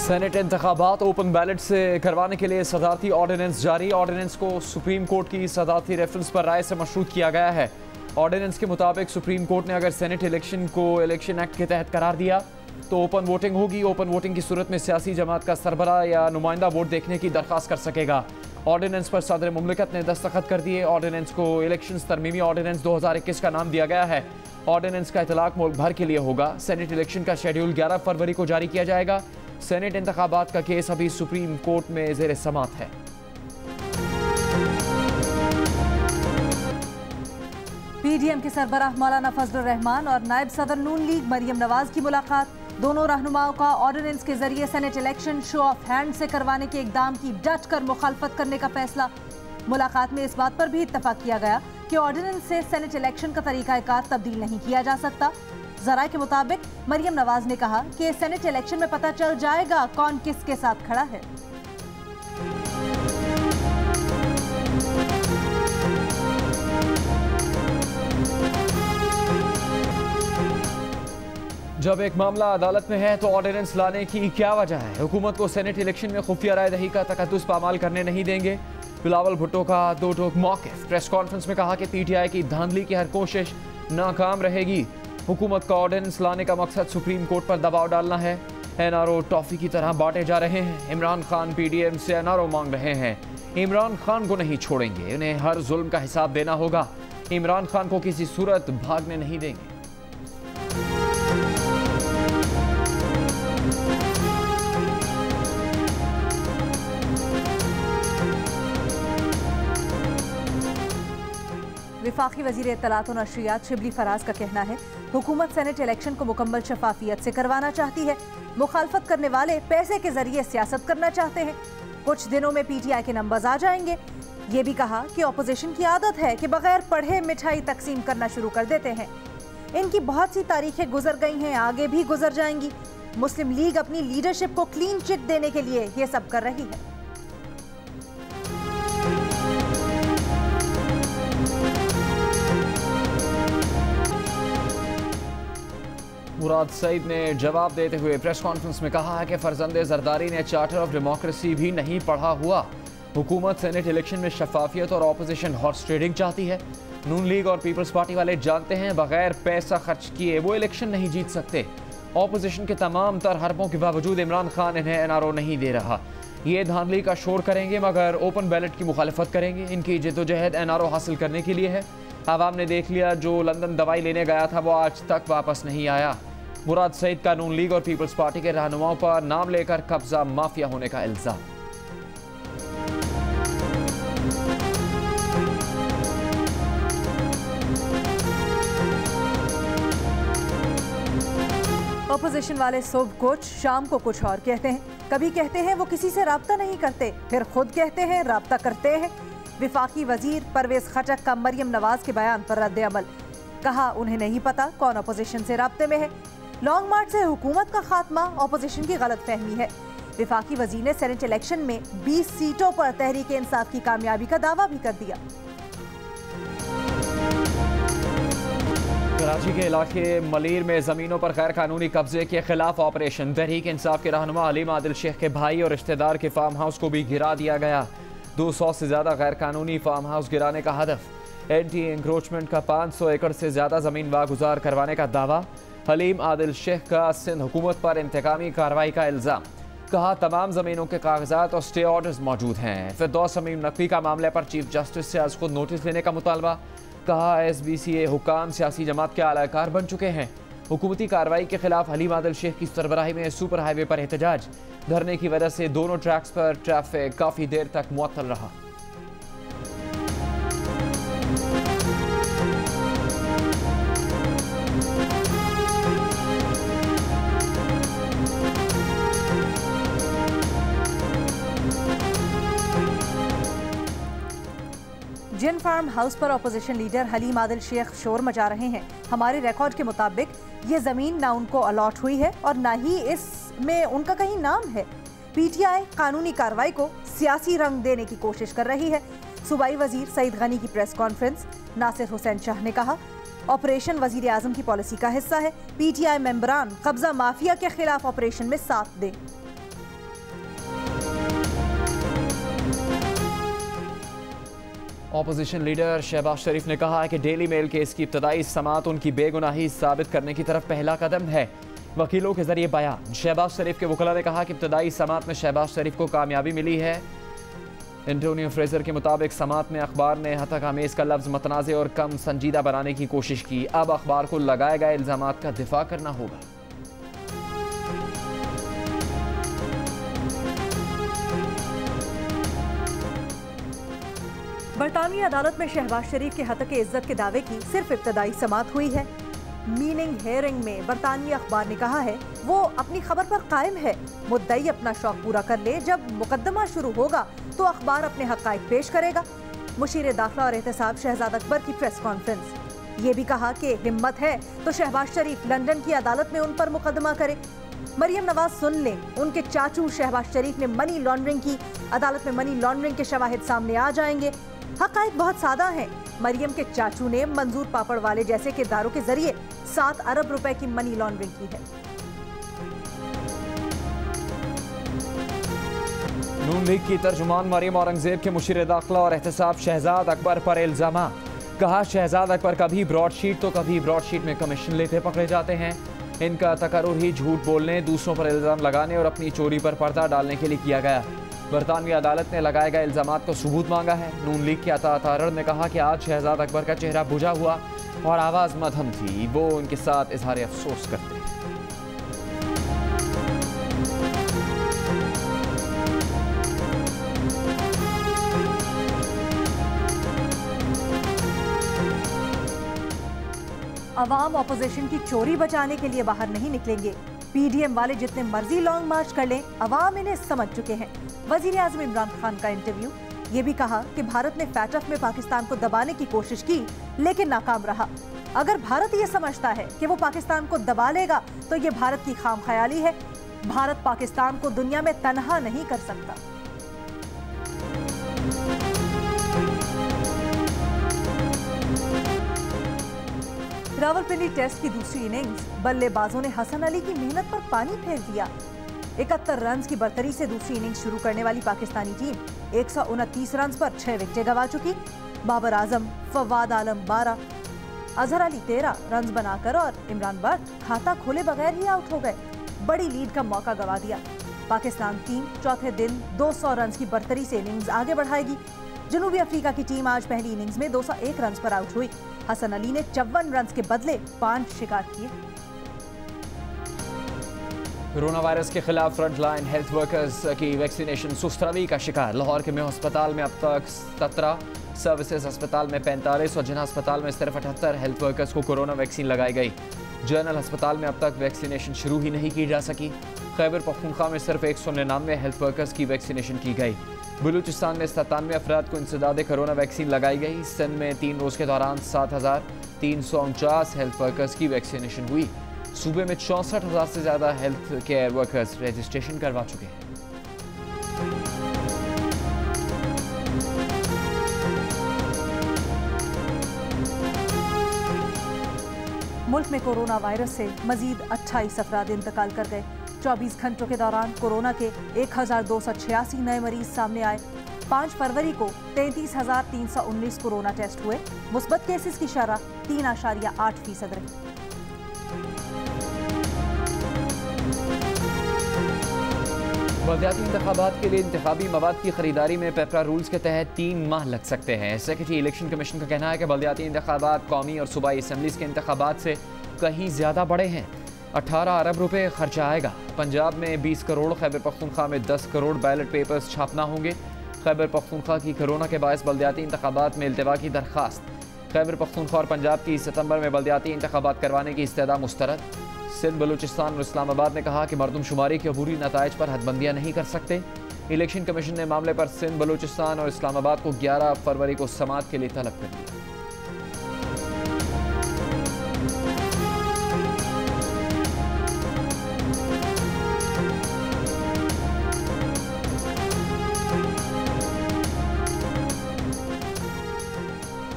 Senate इंतखाबात open ballot से करवाने के लिए सदारती ऑर्डिनेंस जारी। ऑर्डिनेंस को सुप्रीम कोर्ट की सदारती रेफरेंस पर राय से मशरूत किया गया है। ऑर्डिनेंस के मुताबिक सुप्रीम कोर्ट ने अगर सेनेट इलेक्शन को इलेक्शन एक्ट के तहत करार दिया तो ओपन वोटिंग होगी। ओपन वोटिंग की सूरत में सियासी जमात का सरबराह या नुमाइंदा वोट देखने की दरख्वास्त कर सकेगा। ऑर्डिनेंस पर सदर मुमलिकत ने दस्तखत कर दिए। ऑर्डिनेंस को इलेक्शन तरमीमी ऑर्डिनेंस 2021 का नाम दिया गया है। ऑर्डिनेंस का इतलाक मुल्क भर के लिए होगा। सेनेट इलेक्शन का शेड्यूल 11 फरवरी को जारी किया जाएगा। सेनेट इंतखाबात का केस अभी सुप्रीम कोर्ट में ज़ेर समात है। पीडीएम के सरबराह मौलाना फजलुर रहमान और नायब सदर नून लीग मरियम नवाज की मुलाकात। दोनों रहनुमाओं का ऑर्डिनेंस के जरिए senate election show off hand से करवाने के इकदाम की डट कर मुखालफत करने का फैसला। मुलाकात में इस बात पर भी इत्तफाक किया गया कि ऑर्डिनेंस से सेनेट इलेक्शन का तरीकाकार तब्दील नहीं किया जा सकता। जराए के मुताबिक मरियम नवाज ने कहा कि सेनेट इलेक्शन में पता चल जाएगा कौन किसके साथ खड़ा है। जब एक मामला अदालत में है तो ऑर्डिनेंस लाने की क्या वजह है? हुकूमत को सेनेट इलेक्शन में खुफिया राय दही का तकद्दुस पामाल करने नहीं देंगे। बिलावल भुट्टो का दो टोक मौक़िफ़। प्रेस कॉन्फ्रेंस में कहा कि पीटीआई की धांधली की हर कोशिश नाकाम रहेगी। हुकूमत का ऑर्डिनेंस लाने का मकसद सुप्रीम कोर्ट पर दबाव डालना है। एनआरओ टॉफी की तरह बांटे जा रहे हैं। इमरान खान पीडीएम से एनआरओ मांग रहे हैं। इमरान खान को नहीं छोड़ेंगे, उन्हें हर जुल्म का हिसाब देना होगा। इमरान खान को किसी सूरत भागने नहीं देंगे। विफाकी वजीर इत्तलात और नशरियात शिबली फराज का कहना है हुकूमत सेनेट इलेक्शन को मुकम्मल शफाफियत से करवाना चाहती है। मुखालफत करने वाले पैसे के जरिए सियासत करना चाहते हैं। कुछ दिनों में पीटीआई के नंबर्स आ जाएंगे। ये भी कहा कि अपोजिशन की आदत है कि बगैर पढ़े मिठाई तकसीम करना शुरू कर देते हैं। इनकी बहुत सी तारीखें गुजर गई हैं, आगे भी गुजर जाएंगी। मुस्लिम लीग अपनी लीडरशिप को क्लीन चिट देने के लिए ये सब कर रही है। मुराद सईद ने जवाब देते हुए प्रेस कॉन्फ्रेंस में कहा है कि फरजंदे जरदारी ने चार्टर ऑफ डेमोक्रेसी भी नहीं पढ़ा हुआ। हुकूमत सेनेट इलेक्शन में शफाफियत और ऑपोजिशन हॉर्स ट्रेडिंग चाहती है। नून लीग और पीपल्स पार्टी वाले जानते हैं बगैर पैसा खर्च किए वो इलेक्शन नहीं जीत सकते। ऑपोजिशन के तमाम तर हरबों के बावजूद इमरान खान इन्हें एनआरओ नहीं दे रहा। ये धांधली का शोर करेंगे मगर ओपन बैलेट की मुखालफत करेंगे। इनकी जद्दोजहद एनआरओ हासिल करने के लिए है। आवाम ने देख लिया, जो लंदन दवाई लेने गया था वो आज तक वापस नहीं आया। मुराद सईद का नून लीग और पीपल्स पार्टी के रहनुमाओं पर नाम लेकर कब्जा माफिया होने का इल्जाम। अपोजिशन वाले सुबह कुछ शाम को कुछ और कहते हैं। कभी कहते हैं वो किसी से राब्ता नहीं करते, फिर खुद कहते हैं राब्ता करते हैं। विफाकी वजीर परवेज खटक का मरियम नवाज के बयान पर रद्द अमल। कहा उन्हें नहीं पता कौन अपोजिशन से राब्ते में है। लॉन्ग मार्च से हुकूमत का खात्मा अपोजिशन की गलत फहमी है। विफाकी वजीर ने सेनेट इलेक्शन में 20 सीटों पर तहरीक इंसाफ की कामयाबी का दावा भी कर दिया। कराची के इलाके मलीर में जमीनों पर गैर कानूनी कब्जे के खिलाफ ऑपरेशन। तहरीक इंसाफ के रहनुमा हलीम आदिल शेख के भाई और रिश्तेदार के फार्म हाउस को भी गिरा दिया गया। 200 से ज्यादा गैर कानूनी फार्म हाउस गिराने का हदफ। एंटी इंक्रोचमेंट का 500 एकड़ से ज्यादा जमीन वागुजार करवाने का दावा। हलीम आदिल शेख का सिंध हुकूमत पर इंतकामी कार्रवाई का इल्ज़ाम। कहा तमाम ज़मीनों के कागजात और स्टे ऑर्डर्स मौजूद हैं। फिरदौस अमीन नकवी का मामले पर चीफ जस्टिस से आज खुद नोटिस लेने का मुतालबा। कहा SBCA हुकाम सियासी जमात के आलाकार बन चुके हैं। हुकूमती कार्रवाई के खिलाफ हलीम आदिल शेख की सरबराही में सुपर हाईवे पर एहतजाज। धरने की वजह से दोनों ट्रैक्स पर ट्रैफिक काफ़ी देर तक मुअत्तल रहा। जिन फार्म हाउस पर अपोजिशन लीडर हलीम आदिल शेख शोर मचा रहे हैं, हमारे रिकॉर्ड के मुताबिक ये ज़मीन ना उनको अलॉट हुई है और ना ही इसमें उनका कहीं नाम है। पीटीआई कानूनी कार्रवाई को सियासी रंग देने की कोशिश कर रही है। सूबाई वजीर सईद गनी की प्रेस कॉन्फ्रेंस। नासिर हुसैन शाह ने कहा ऑपरेशन वजीर आजम की पॉलिसी का हिस्सा है। पीटीआई मेंबरान कब्जा माफिया के खिलाफ ऑपरेशन में साथ दें। ऑपोजिशन लीडर शहबाज शरीफ ने कहा है कि डेली मेल केस की इब्तदाई समाअत उनकी बेगुनाही साबित करने की तरफ पहला कदम है। वकीलों के जरिए बयान। शहबाज शरीफ के वकला ने कहा कि इब्तदाई समाअत में शहबाज शरीफ को कामयाबी मिली है। एंटोनियो फ्रेजर के मुताबिक समाअत में अखबार ने हतक आमेज का लफ्ज़ मतनाज़े और कम संजीदा बनाने की कोशिश की। अब अखबार को लगाए गए इल्ज़ामात का दिफा करना होगा। बरतानवी अदालत में शहबाज शरीफ के हतक इज्जत के दावे की सिर्फ इब्तदाई समाअत हुई है। मीनिंग हेयरिंग में बरतानवी अखबार ने कहा है वो अपनी खबर पर कायम है। मुद्दई अपना शौक पूरा कर ले, जब मुकदमा शुरू होगा तो अखबार अपने हक़ाइक़ पेश करेगा। मुशीर दाखिला और एहतसाब शहजाद अकबर की प्रेस कॉन्फ्रेंस। ये भी कहा कि हिम्मत है तो शहबाज शरीफ लंदन की अदालत में उन पर मुकदमा करे। मरियम नवाज सुन लें, उनके चाचू शहबाज शरीफ ने मनी लॉन्ड्रिंग की। अदालत में मनी लॉन्ड्रिंग के शवाहिद सामने आ जाएंगे। हक़ाइक़ बहुत सादा हैं। मरियम के चाचू ने मंजूर पापड़ वाले जैसे किरदारों के जरिए 7 अरब रुपए की मनी लॉन्ड्रिंग की है। नून लीग की तर्जुमान मरियम औरंगजेब के मुशीर दाखिला और एहतसाब शहजाद अकबर पर इल्जाम। कहा शहजाद अकबर कभी ब्रॉडशीट तो कभी ब्रॉडशीट में कमीशन लेते पकड़े जाते हैं। इनका तकर्रुर ही झूठ बोलने, दूसरों पर इल्जाम लगाने और अपनी चोरी पर पर्दा डालने के लिए किया गया। बरतानवी अदालत ने लगाए गए इल्जामात को सबूत मांगा है। नून लीग के अता तारड़ ने कहा कि आज शहजाद अकबर का चेहरा बुझा हुआ और आवाज़ मध्यम थी। वो उनके साथ इजहार अफसोस करते हैं। अवाम ऑपोजिशन की चोरी बचाने के लिए बाहर नहीं निकलेंगे। पीडीएम वाले जितने मर्जी लॉन्ग मार्च कर लें, अवाम इन्हें समझ चुके हैं। वजीर आज़म इमरान खान का इंटरव्यू। ये भी कहा कि भारत ने फैटफ में पाकिस्तान को दबाने की कोशिश की लेकिन नाकाम रहा। अगर भारत ये समझता है कि वो पाकिस्तान को दबा लेगा तो ये भारत की खाम ख्याली है। भारत पाकिस्तान को दुनिया में तन्हा नहीं कर सकता। रावलपिंडी टेस्ट की दूसरी इनिंग्स, बल्लेबाजों ने हसन अली की मेहनत पर पानी फेर दिया। 71 रन की बर्तरी से दूसरी इनिंग्स शुरू करने वाली पाकिस्तानी टीम 129 रन पर 6 विकेटें गंवा चुकी। बाबर आजम, फवाद आलम 12, अजहर अली 13 रन बनाकर और इमरान बट खाता खोले बगैर ही आउट हो गए। बड़ी लीड का मौका गंवा दिया। पाकिस्तान टीम चौथे दिन 200 रन की बर्तरी से इनिंग्स आगे बढ़ाएगी। जनूबी अफ्रीका की टीम आज पहली इनिंग्स में 201 रन पर आउट हुई। हसन अली ने 54 रन के बदले 5 शिकार किए। कोरोना वायरस के खिलाफ फ्रंट लाइन हेल्थ वर्कर्स की वैक्सीनेशन सुस्त रवि का शिकार। लाहौर के मेयो अस्पताल में अब तक 17, सर्विसेज अस्पताल में 45 और जिन्ना अस्पताल में सिर्फ 78 हेल्थ वर्कर्स को कोरोना वैक्सीन लगाई गई। जनरल अस्पताल में अब तक वैक्सीनेशन शुरू ही नहीं की जा सकी। खैबर पख्तूनख्वा में सिर्फ 199 हेल्थ वर्कर्स की वैक्सीनेशन की गई। बलूचिस्तान में 97 अफराद को इंसदाद कोरोना वैक्सीन लगाई गई। सिंध में 3 रोज़ के दौरान 7,349 हेल्थ वर्कर्स की वैक्सीनेशन हुई। सूबे में 64,000 से ज़्यादा हेल्थ केयर वर्कर्स रजिस्ट्रेशन करवा चुके हैं। मुल्क में कोरोना वायरस से मजीद 28 अफराद इंतकाल कर गए। 24 घंटों के दौरान कोरोना के 1,286 नए मरीज सामने आए। 5 फरवरी को 33,319 कोरोना टेस्ट हुए। मुस्बत केसेस की शरह 3.8% रही। बलदियाती इंतखाबात के लिए इंतखाबी मवाद की खरीदारी में पेपरा रूल्स के तहत 3 माह लग सकते हैं। सेक्रेटरी इलेक्शन कमीशन का कहना है कि बलदियाती इंतखाबात कौमी और सूबाई असम्बलीज के इंतखाबात से कहीं ज़्यादा बड़े हैं। 18 अरब रुपए खर्चा आएगा। पंजाब में 20 करोड़, खैबर पख्तूनख्वा में 10 करोड़ बैलेट पेपर्स छापना होंगे। खैबर पख्तूनख्वा की कोरोना के बायस बलदियाती इंतखाबात में इल्तिवा की दरख्वास्त। खैबर पख्तूनख्वा और पंजाब की सितंबर में बलदियाती इंतखाबात करवाने की इस्तदा मुस्तरद। सिंध, बलूचिस्तान और इस्लामाबाद ने कहा कि मरदमशुमारी के अबूरी नताइज पर हदबंदियाँ नहीं कर सकते। इलेक्शन कमीशन ने मामले पर सिंध, बलूचिस्तान और इस्लामाबाद को 11 फरवरी को समाअत के लिए तलब कर दिया।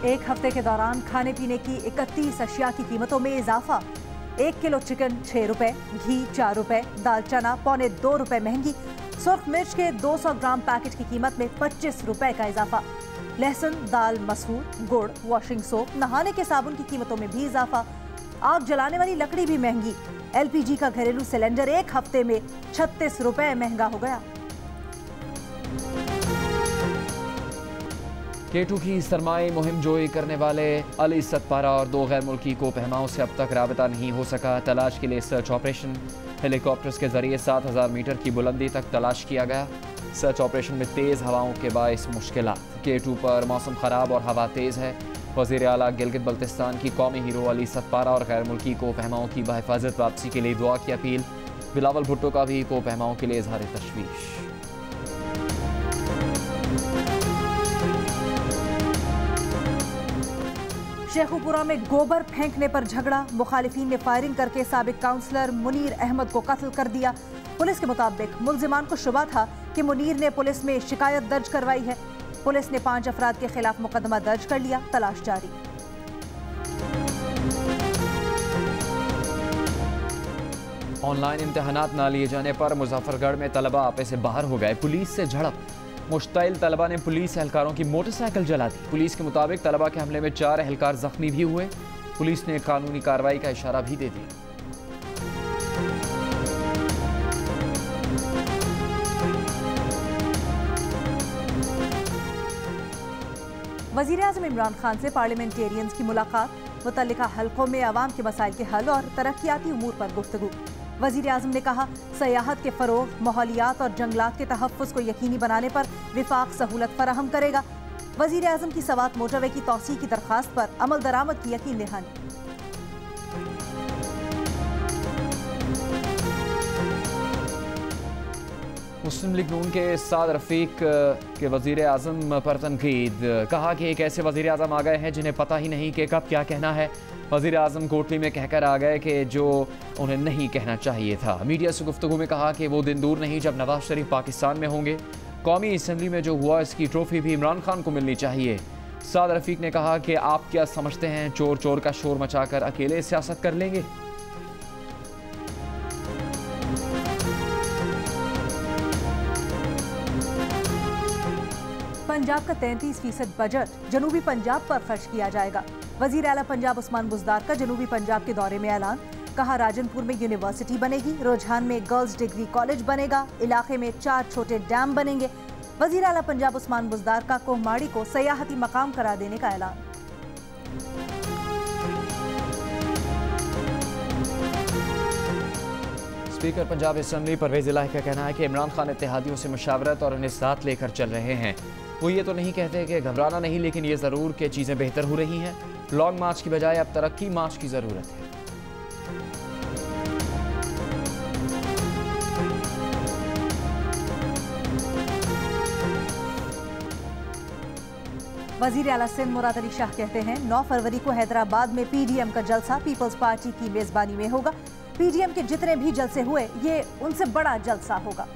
एक हफ्ते के दौरान खाने पीने की 31 अशिया की कीमतों में इजाफा। 1 किलो चिकन 6 रुपए, घी 4 रुपए, दाल चना 1.25 रुपए महंगी। सुर्ख मिर्च के 200 ग्राम पैकेट की कीमत में 25 रुपए का इजाफा। लहसुन, दाल, मसूर, गुड़, वॉशिंग सोप, नहाने के साबुन की कीमतों में भी इजाफा। आग जलाने वाली लकड़ी भी महंगी। एलपीजी का घरेलू सिलेंडर एक हफ्ते में 36 रुपए महंगा हो गया। केटू की सरमाई मुहिम जोई करने वाले अली सतपारा और 2 गैर मुल्की को पहमाओं से अब तक राबता नहीं हो सका। तलाश के लिए सर्च ऑपरेशन हेलीकॉप्टर्स के जरिए 7000 मीटर की बुलंदी तक तलाश किया गया। सर्च ऑपरेशन में तेज़ हवाओं के बायस मुश्किलात। केटू पर मौसम ख़राब और हवा तेज़ है। वज़ीर आला गिलगित बल्तिस्तान की कौमी हीरो अली सतपारा और गैर मुल्की को पहमाओं की बहिफाजत वापसी के लिए दुआ की अपील। बिलावल भुट्टो का भी को पहमाओं के लिए इजहार तशवीश। शेखुपुरा में गोबर फेंकने पर झगड़ा। मुखालिफिन ने फायरिंग करके साबिक काउंसलर मुनीर अहमद को कत्ल कर दिया। पुलिस के मुताबिक मुलजिमान को शुबा था कि मुनीर ने पुलिस में शिकायत दर्ज करवाई है। पुलिस ने 5 अफराद के खिलाफ मुकदमा दर्ज कर लिया। तलाश जारी। ऑनलाइन इम्तहानात ना लिए जाने पर मुजफ्फरगढ़ में तलबा आपे से बाहर हो गए। पुलिस से झड़प। मुश्तइल तलबा ने पुलिस एहलकारों की मोटरसाइकिल जला दी। पुलिस के मुताबिक तलबा के हमले में 4 एहलकार जख्मी भी हुए। पुलिस ने कानूनी कार्रवाई का इशारा भी दे दिया। वज़ीर आज़म इमरान खान से पार्लियामेंटेरियंस की मुलाकात। मुतल्लिका हलकों में अवाम के मसाइल के हल और तरक्याती उमूर पर गुफ्तगू। वज़ीर आज़म ने कहा, सयाहत के फ़रोग़, माहौलियात और जंगलात के तहफ़्फ़ुज़ को यकीनी बनाने पर विफाक सहूलत फराहम करेगा। वज़ीर आज़म की सवात मोटरवे की तौसीह की दरख्वास्त पर अमल दरामद की यकीन दहानी। मुस्लिम लीग नून के साद रफीक के वज़ीर आज़म पर तनकीद। कहा कि एक ऐसे वज़ीर आज़म आ गए हैं जिन्हें पता ही नहीं कि कब क्या कहना है। वज़ीर आज़म कोटली में कहकर आ गए कि जो उन्हें नहीं कहना चाहिए था। मीडिया से गुफ्तगू में कहा कि वो दिन दूर नहीं जब नवाज शरीफ पाकिस्तान में होंगे। कौमी असम्बली में जो हुआ इसकी ट्रॉफी भी इमरान खान को मिलनी चाहिए। साद रफीक ने कहा कि आप क्या समझते हैं चोर चोर का शोर मचाकर अकेले सियासत कर लेंगे। पंजाब का 33% बजट जनूबी पंजाब पर खर्च किया जाएगा। वज़ीर आला पंजाब उस्मान बुज़दार का जनूबी पंजाब के दौरे में ऐलान। कहा, राजनपुर में यूनिवर्सिटी बनेगी, रुझान में गर्ल्स डिग्री कॉलेज बनेगा, इलाके में 4 छोटे डैम बनेंगे। वज़ीर आला पंजाब उस्मान बुज़दार का कोहमाड़ी को सयाहती मकाम करार देने का ऐलान। स्पीकर पंजाब असम्बली परवेज़ इलाही का कहना है कि इमरान खान इत्तेहादियों से मुशावरत और उन्हें साथ लेकर चल रहे हैं। वो ये तो नहीं कहते कि घबराना नहीं, लेकिन ये ज़रूर कि चीज़ें बेहतर हो रही हैं। लॉन्ग मार्च की बजाय अब तरक्की मार्च की ज़रूरत है। वज़ीर आला सिंध मुराद अली शाह कहते हैं, 9 फरवरी को हैदराबाद में पीडीएम का जलसा पीपल्स पार्टी की मेज़बानी में होगा। पीडीएम के जितने भी जलसे हुए ये उनसे बड़ा जलसा होगा।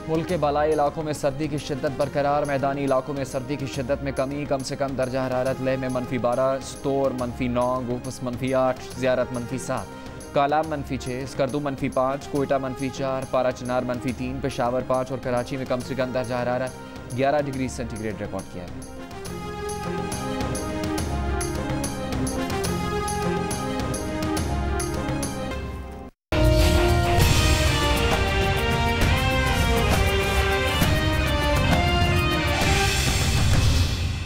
मुल्क के बालाई इलाकों में सर्दी की शिद्दत बरकरार। मैदानी इलाकों में सर्दी की शिद्दत में कमी। कम से कम दर्जा हरारत लेह में -12, स्तोर -9, गोपस -8, ज़ियारत -7, कालाम -6, स्कर्दू -5, कोयटा -4, पारा चिनार -3, पेशावर 5 और कराची में कम से कम दर्जा हरारत 11 डिग्री सेंटीग्रेड रिकॉर्ड किया गया।